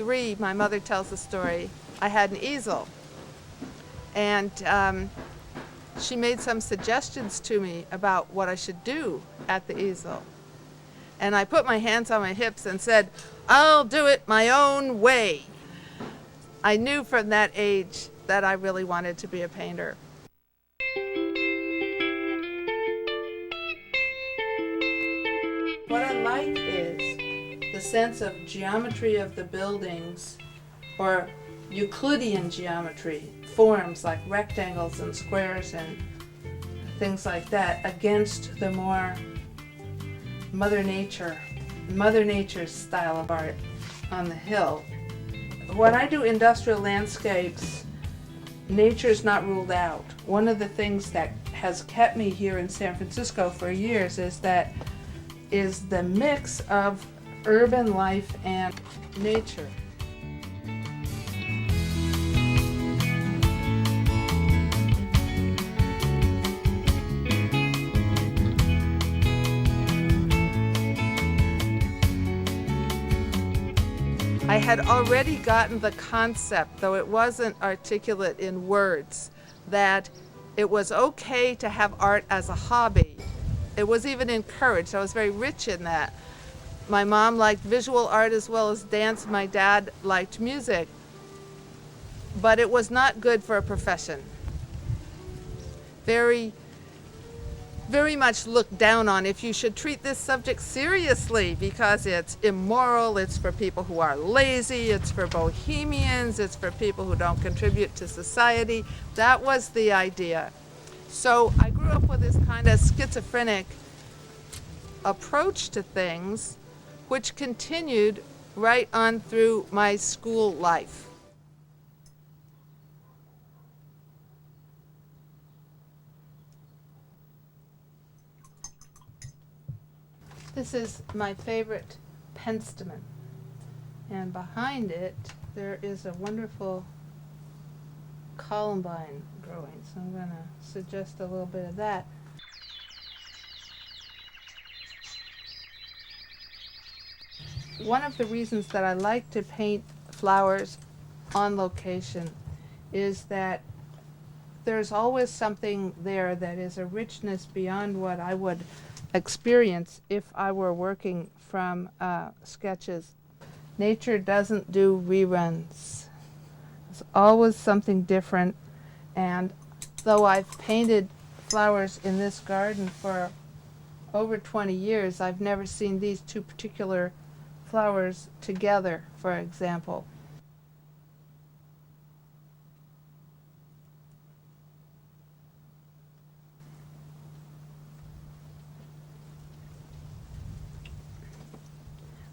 3, my mother tells the story, I had an easel. And she made some suggestions to me about what I should do at the easel. And I put my hands on my hips and said, I'll do it my own way. I knew from that age that I really wanted to be a painter. What I like is the sense of geometry of the buildings, or Euclidean geometry, forms like rectangles and squares and things like that, against the more Mother Nature's style of art on the hill. When I do industrial landscapes, nature's not ruled out. One of the things that has kept me here in San Francisco for years is the mix of urban life and nature. I had already gotten the concept, though it wasn't articulate in words, that it was okay to have art as a hobby. It was even encouraged. I was very rich in that. My mom liked visual art as well as dance. My dad liked music. But it was not good for a profession. Very much looked down on. If you should treat this subject seriously, because it's immoral, it's for people who are lazy, it's for bohemians, it's for people who don't contribute to society. That was the idea. So I grew up with this kind of schizophrenic approach to things, which continued right on through my school life. This is my favorite penstemon, and behind it there is a wonderful columbine growing, so I'm going to suggest a little bit of that. One of the reasons that I like to paint flowers on location is that there's always something there that is a richness beyond what I would experience if I were working from sketches. Nature doesn't do reruns. It's always something different, and though I've painted flowers in this garden for over 20 years, I've never seen these two particular flowers together, for example.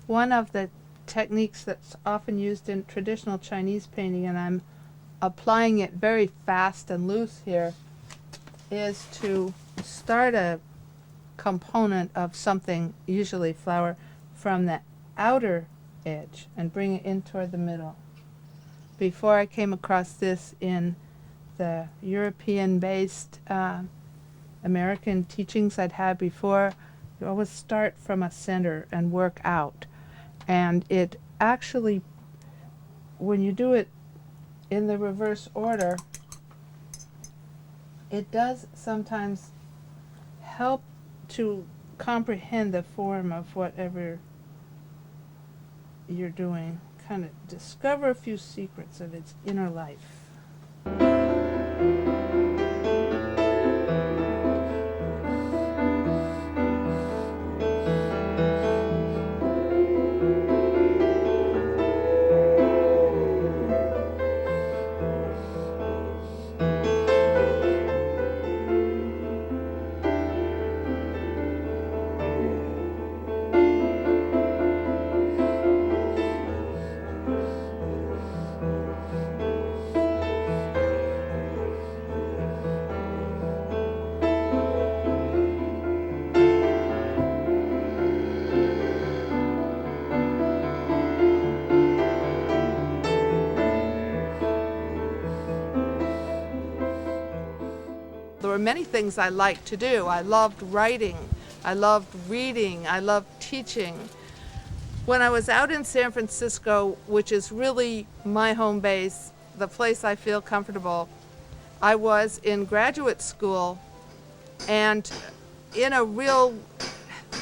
One of the techniques that's often used in traditional Chinese painting, and I'm applying it very fast and loose here, is to start a component of something, usually flower, from the outer edge and bring it in toward the middle. Before I came across this in the European-based American teachings I'd had before, you always start from a center and work out. And it actually, when you do it in the reverse order, it does sometimes help to comprehend the form of whatever you're doing, kind of discover a few secrets of its inner life. There were many things I liked to do. I loved writing, I loved reading, I loved teaching. When I was out in San Francisco, which is really my home base, the place I feel comfortable, I was in graduate school and in a real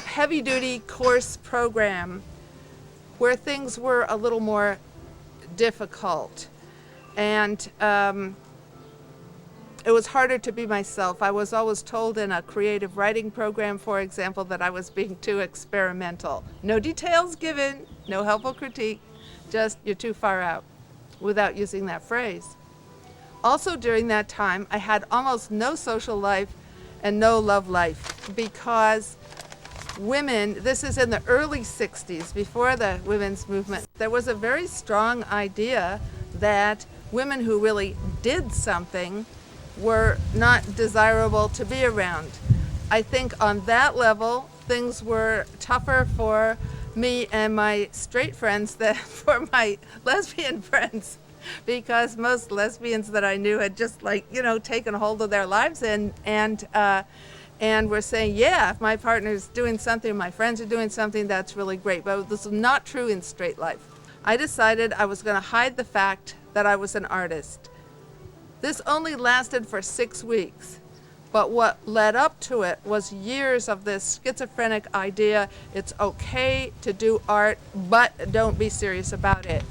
heavy-duty course program where things were a little more difficult. And it was harder to be myself. I was always told in a creative writing program, for example, that I was being too experimental. No details given, no helpful critique, just you're too far out, without using that phrase. Also during that time, I had almost no social life and no love life because women, this is in the early 60s, before the women's movement, there was a very strong idea that women who really did something were not desirable to be around. I think on that level, things were tougher for me and my straight friends than for my lesbian friends, because most lesbians that I knew had just taken hold of their lives and were saying, yeah, if my partner's doing something, my friends are doing something, that's really great. But this is not true in straight life. I decided I was going to hide the fact that I was an artist. This only lasted for 6 weeks, but what led up to it was years of this schizophrenic idea, it's okay to do art, but don't be serious about it.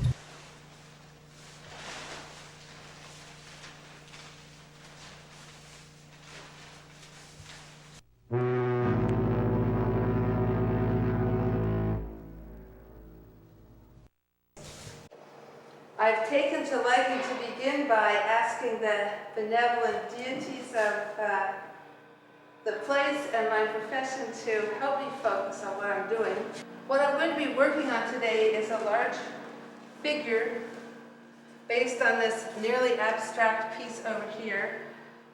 I've taken to liking to begin by asking the benevolent deities of the place and my profession to help me focus on what I'm doing. What I'm going to be working on today is a large figure based on this nearly abstract piece over here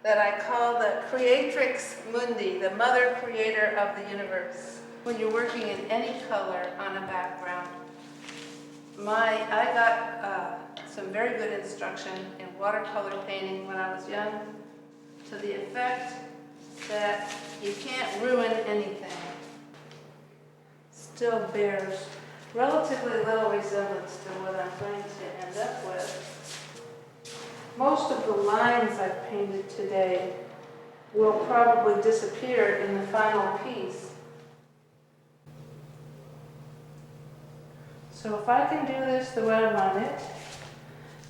that I call the Creatrix Mundi, the mother creator of the universe. When you're working in any color on a background, I got some very good instruction in watercolor painting when I was young, to the effect that you can't ruin anything. Still bears relatively little resemblance to what I'm going to end up with. Most of the lines I've painted today will probably disappear in the final piece. So if I can do this the way I want it,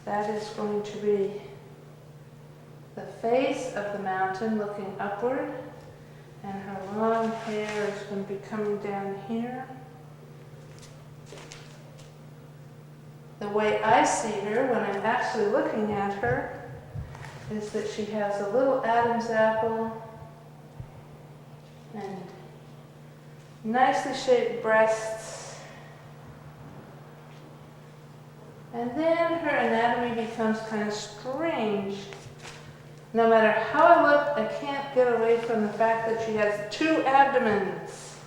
that is going to be the face of the mountain looking upward, and her long hair is going to be coming down here. The way I see her when I'm actually looking at her is that she has a little Adam's apple and nicely shaped breasts. And then her anatomy becomes kind of strange. No matter how I look, I can't get away from the fact that she has 2 abdomens.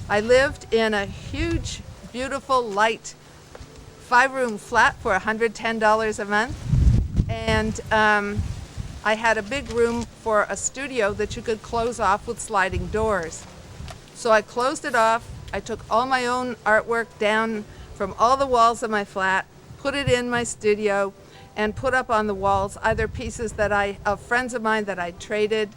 I lived in a huge, beautiful, light 5-room flat for $110 a month. And I had a big room for a studio that you could close off with sliding doors. So I closed it off. I took all my own artwork down from all the walls of my flat, put it in my studio, and put up on the walls either pieces of friends of mine that I traded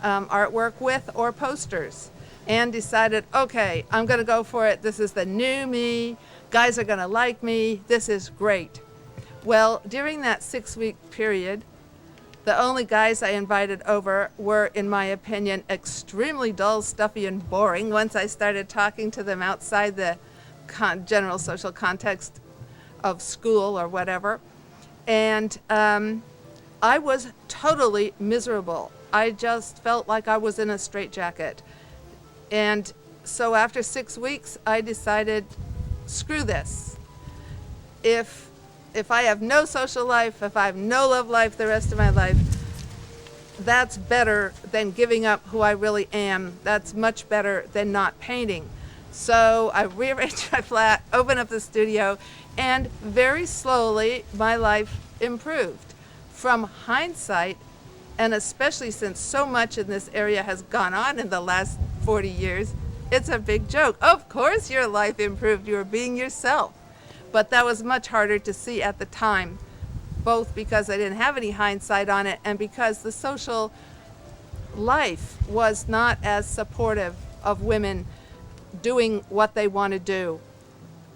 artwork with, or posters, and decided, okay, I'm going to go for it. This is the new me. Guys are going to like me. This is great. Well, during that 6-week period, the only guys I invited over were, in my opinion, extremely dull, stuffy, and boring once I started talking to them outside the general social context of school or whatever. And I was totally miserable. I just felt like I was in a straitjacket. And so after 6 weeks, I decided, screw this. If I have no social life, if I have no love life the rest of my life, that's better than giving up who I really am. That's much better than not painting. So I rearranged my flat, opened up the studio, and very slowly my life improved. From hindsight, and especially since so much in this area has gone on in the last 40 years, It's a big joke. Of course your life improved. You were being yourself. But that was much harder to see at the time, both because I didn't have any hindsight on it and because the social life was not as supportive of women doing what they want to do.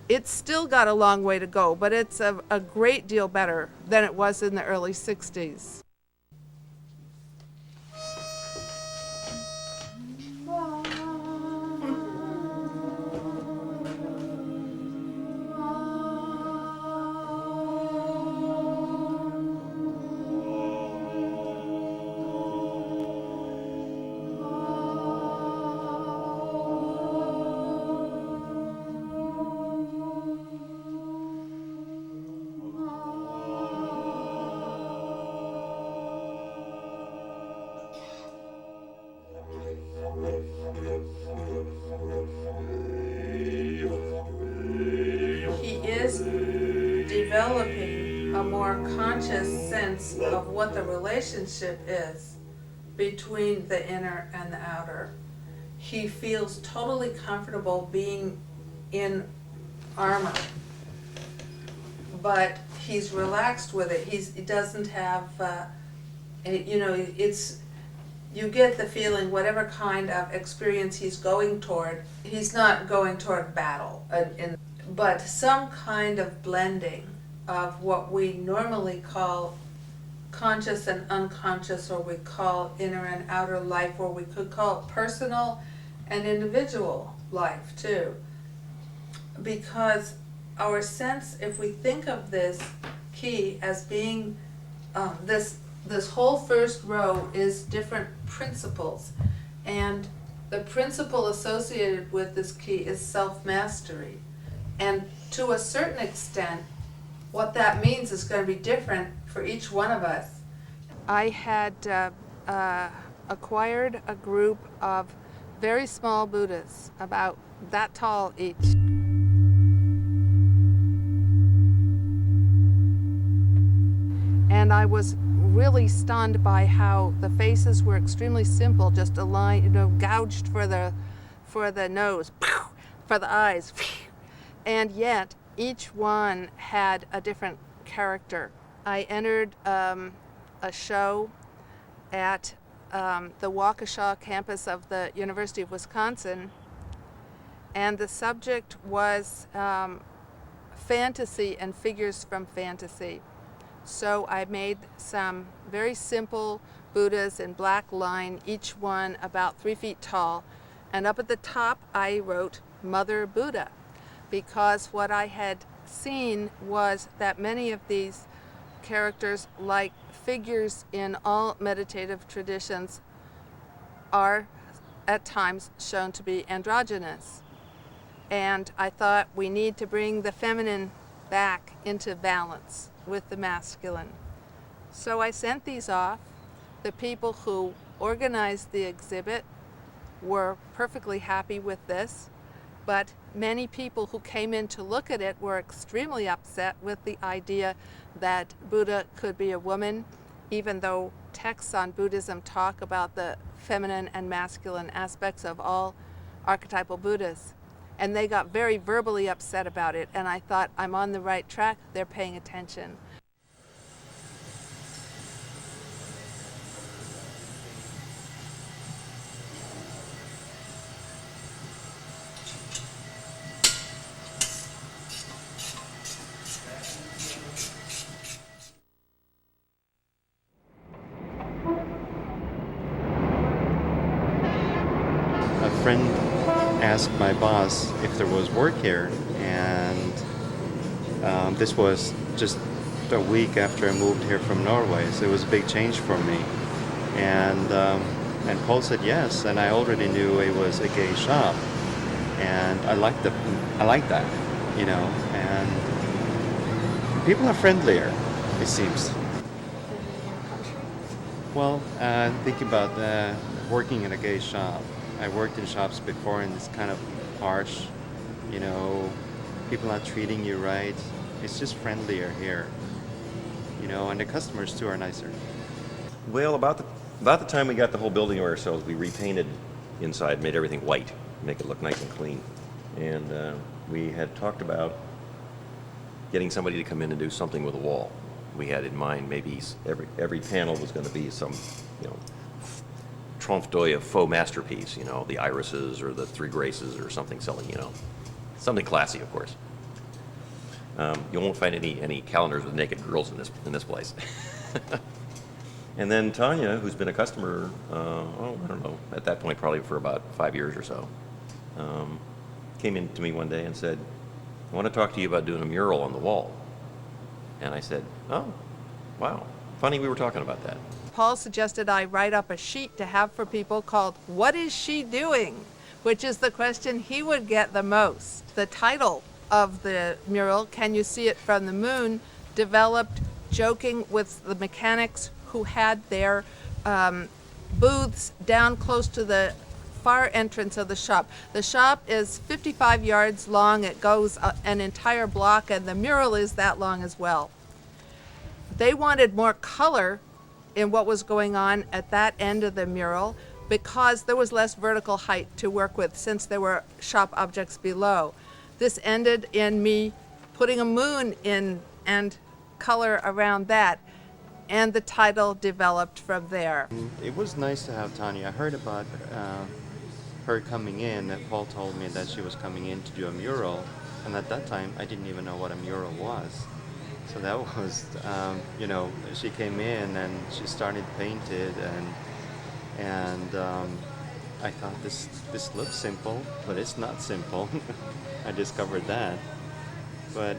It's still got a long way to go, but it's a great deal better than it was in the early 60s. He is developing a more conscious sense of what the relationship is between the inner and the outer. He feels totally comfortable being in armor, but he's relaxed with it. He doesn't have, it's, you get the feeling whatever kind of experience he's going toward, he's not going toward battle, but some kind of blending of what we normally call conscious and unconscious, or we call inner and outer life, or we could call it personal and individual life too. Because our sense, if we think of this key as being this whole first row is different principles, and the principle associated with this key is self-mastery. And to a certain extent, what that means is going to be different for each one of us. I had acquired a group of very small Buddhas, about that tall each. And I was really stunned by how the faces were extremely simple, just a line, gouged for the nose, for the eyes, and yet each one had a different character. I entered a show at the Waukesha campus of the University of Wisconsin, and the subject was fantasy and figures from fantasy. So I made some very simple Buddhas in black line, each one about 3 feet tall, and up at the top I wrote Mother Buddha, because what I had seen was that many of these characters, like figures in all meditative traditions, are at times shown to be androgynous. And I thought we need to bring the feminine back into balance with the masculine. So I sent these off. The people who organized the exhibit were perfectly happy with this, but many people who came in to look at it were extremely upset with the idea that Buddha could be a woman, even though texts on Buddhism talk about the feminine and masculine aspects of all archetypal Buddhas. And they got very verbally upset about it, and I thought, I'm on the right track, they're paying attention. A friend asked my boss if there was work here, and this was just a week after I moved here from Norway, so it was a big change for me. And Paul said yes, and I already knew it was a gay shop, and I liked that, and people are friendlier, it seems. Well, thinking about working in a gay shop. I worked in shops before, and it's kind of harsh, people not treating you right. It's just friendlier here, and the customers too are nicer. Well, about the time we got the whole building to ourselves, we repainted inside, made everything white. make it look nice and clean. And we had talked about getting somebody to come in and do something with a wall. We had in mind maybe every panel was going to be some, you know, trompe l'oeil faux masterpiece, you know, the irises or the three graces or something selling, you know, something classy, of course. You won't find any calendars with naked girls in this place. And then Tanya, who's been a customer, I don't know, at that point probably for about 5 years or so, came in to me one day and said, I want to talk to you about doing a mural on the wall. And I said, oh, wow, funny we were talking about that. Paul suggested I write up a sheet to have for people called, "What is she doing?" which is the question he would get the most. The title of the mural, "Can You See It from the Moon?" developed joking with the mechanics who had their booths down close to the far entrance of the shop. The shop is 55 yards long. It goes an entire block, and the mural is that long as well. They wanted more color in what was going on at that end of the mural because there was less vertical height to work with since there were shop objects below. This ended in me putting a moon in and color around that, and the title developed from there. It was nice to have Tanya. I heard about her coming in. That Paul told me that she was coming in to do a mural, and at that time I didn't even know what a mural was. So that was, you know, she came in and she started painted, and I thought this looks simple, but it's not simple. I discovered that. But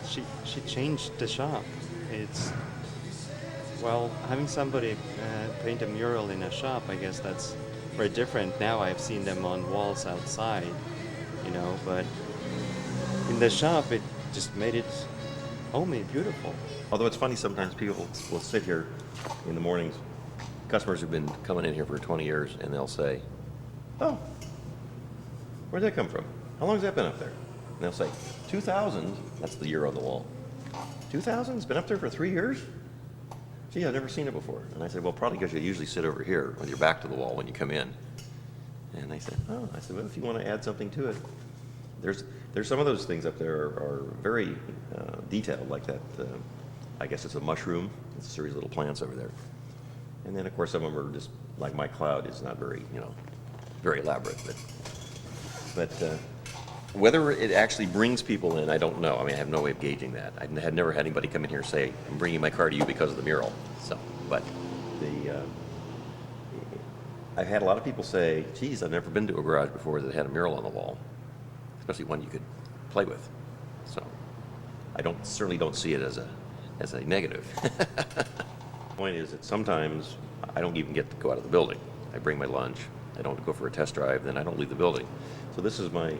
she changed the shop. It's, well, having somebody paint a mural in a shop, I guess that's very different. Now I've seen them on walls outside, you know, but in the shop it just made it homey, beautiful. Although it's funny, sometimes people will sit here in the mornings, customers who've been coming in here for 20 years, and they'll say, oh, where'd that come from? How long has that been up there? And they'll say, 2000, that's the year on the wall. 2000, it's been up there for 3 years? Gee, I've never seen it before. And I said, well, probably because you usually sit over here with your back to the wall when you come in. And they said, oh, I said, well, if you want to add something to it, there's some of those things up there are very detailed, like that, I guess it's a mushroom. It's a series of little plants over there. And then, of course, some of them are just, like my cloud is not very, you know, very elaborate. But whether it actually brings people in, I don't know. I mean, I have no way of gauging that. I had never had anybody come in here and say, I'm bringing my car to you because of the mural. So, but I've had a lot of people say, geez, I've never been to a garage before that had a mural on the wall, especially one you could play with. So I certainly don't see it as a negative. The point is that sometimes I don't even get to go out of the building. I bring my lunch. I don't go for a test drive. Then I don't leave the building. So this is my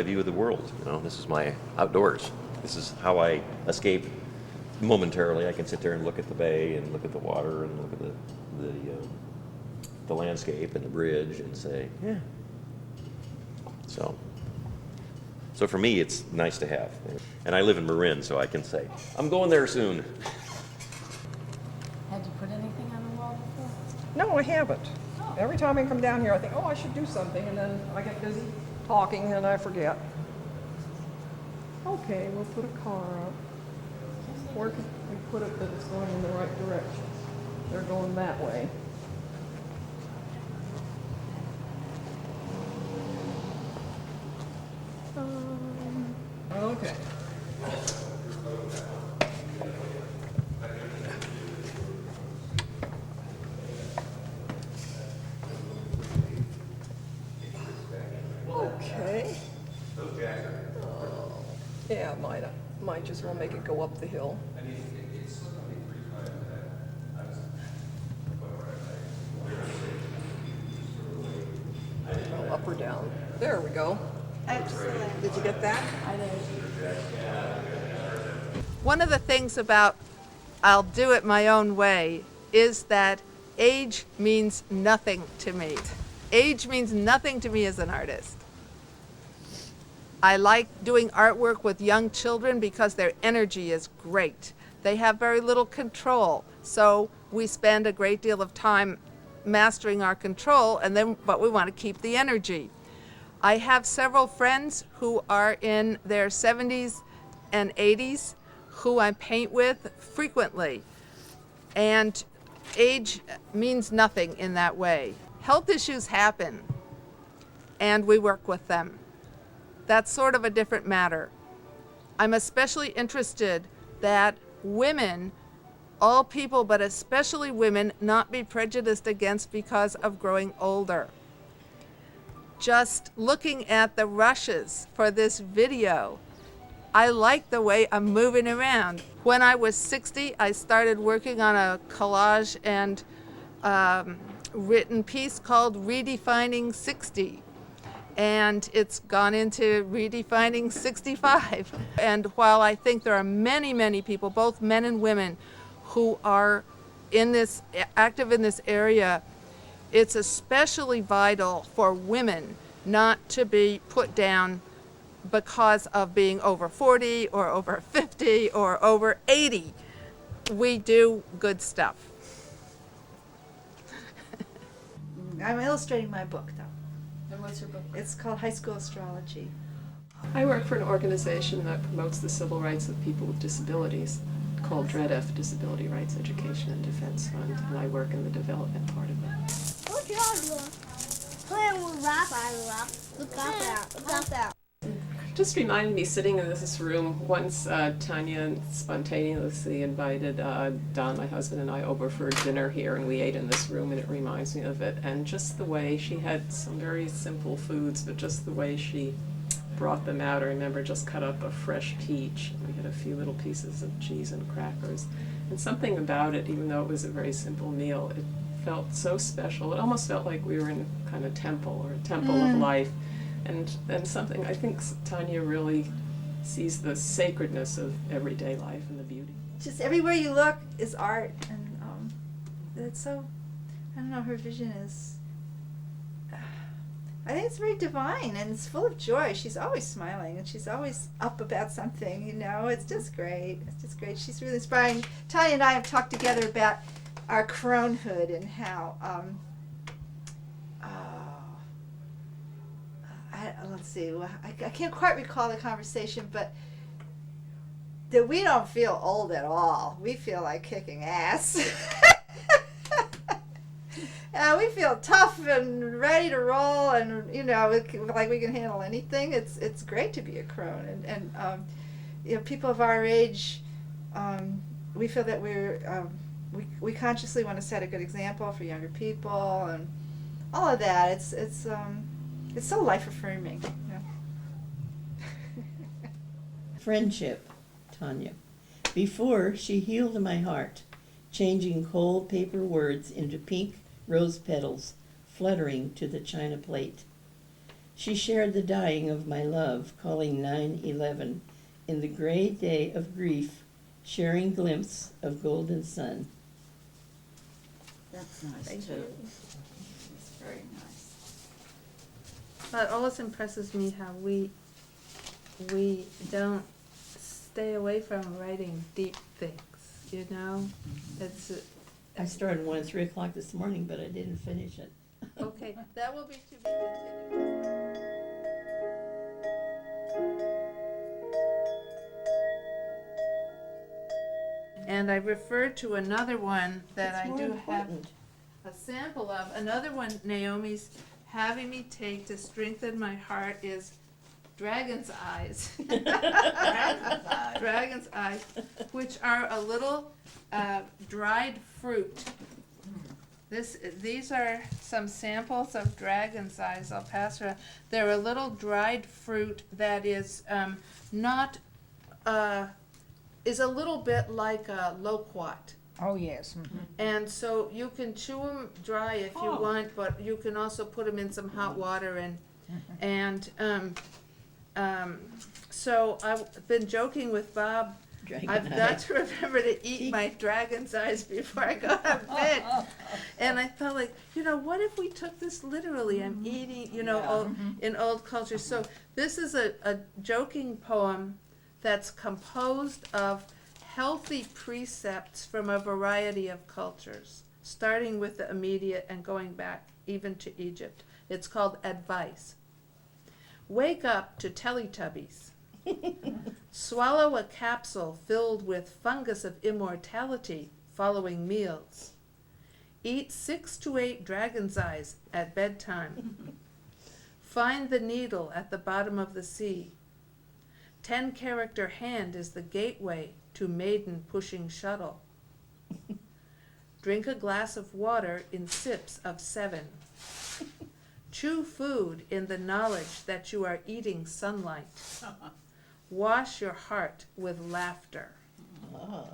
view of the world. You know, this is my outdoors. This is how I escape momentarily. I can sit there and look at the bay and look at the water and look at the landscape and the bridge and say, yeah. So for me, it's nice to have. And I live in Marin, so I can say, I'm going there soon. Had you put anything on the wall before? No, I haven't. Every time I come down here, I think, oh, I should do something, and then I get busy talking and I forget. Okay, we'll put a car up. Where can we put it that it's going in the right direction? They're going that way. Okay. Okay. Yeah, might just well make it go up the hill. Well, up or down. There we go. Excellent. Did you get that? I did. One of the things about I'll do it my own way is that age means nothing to me. Age means nothing to me as an artist. I like doing artwork with young children because their energy is great. They have very little control, so we spend a great deal of time mastering our control, but we want to keep the energy. I have several friends who are in their 70s and 80s who I paint with frequently. And age means nothing in that way. Health issues happen, and we work with them. That's sort of a different matter. I'm especially interested that women, all people, but especially women, not be prejudiced against because of growing older. Just looking at the rushes for this video, I like the way I'm moving around. When I was 60, I started working on a collage and written piece called Redefining 60. And it's gone into Redefining 65. And while I think there are many, many people, both men and women, who are active in this area, it's especially vital for women not to be put down because of being over 40 or over 50 or over 80. We do good stuff. I'm illustrating my book, though. And what's your book? It's called High School Astrology. I work for an organization that promotes the civil rights of people with disabilities called DREDF, Disability Rights Education and Defense Fund, and I work in the development part of it. What y'all doing? Playing with rock. Look out there. Just reminded me, sitting in this room, once Tanya spontaneously invited Don, my husband, and I over for dinner here, and we ate in this room, and it reminds me of it. And just the way she had some very simple foods, but just the way she brought them out. I remember just cut up a fresh peach, and we had a few little pieces of cheese and crackers. And something about it, even though it was a very simple meal, it felt so special. It almost felt like we were in a kind of temple, or a temple of life. And something, I think Tanya really sees the sacredness of everyday life and the beauty. Just everywhere you look is art, and it's so, I don't know, her vision is, I think it's very divine, and it's full of joy. She's always smiling, and she's always up about something, you know. It's just great. It's just great. She's really inspiring. Tanya and I have talked together about our cronehood and how, let's see, I can't quite recall the conversation, but that we don't feel old at all. We feel like kicking ass. We feel tough and ready to roll, and you know, like we can handle anything. It's great to be a crone, and you know, people of our age, we feel that we consciously want to set a good example for younger people, and all of that. It's so life affirming. You know? Friendship, Tanya. Before, she healed my heart, changing cold paper words into pink rose petals, fluttering to the china plate. She shared the dying of my love, calling 9/11, in the gray day of grief, sharing glimpse of golden sun. That's nice. Thank too. you. It's very nice. But it always impresses me how we don't stay away from writing deep things, you know? It's I started one at 3 o'clock this morning, but I didn't finish it. okay. That will be to be continued. And I referred to another one that It's I more do important. have a sample of. Another one Naomi's having me take to strengthen my heart is dragon's eyes. Dragon's eyes, which are a little dried fruit. These are some samples of dragon's eyes. I'll pass around. They're a little dried fruit that is is a little bit like a loquat. Oh, yes. Mhm. And so you can chew them dry if you want, but you can also put them in some hot water and so I've been joking with Bob. I've got to remember to eat my dragon's eyes before I go to bed. And I felt like, you know, what if we took this literally? I'm eating, you know, in old culture. So this is a joking poem that's composed of healthy precepts from a variety of cultures, starting with the immediate and going back even to Egypt. It's called Advice. Wake up to Teletubbies. Swallow a capsule filled with fungus of immortality following meals. Eat 6 to 8 dragon's eyes at bedtime. Find the needle at the bottom of the sea. 10-character hand is the gateway to maiden pushing shuttle. Drink a glass of water in sips of 7. Chew food in the knowledge that you are eating sunlight. Wash your heart with laughter. Ah.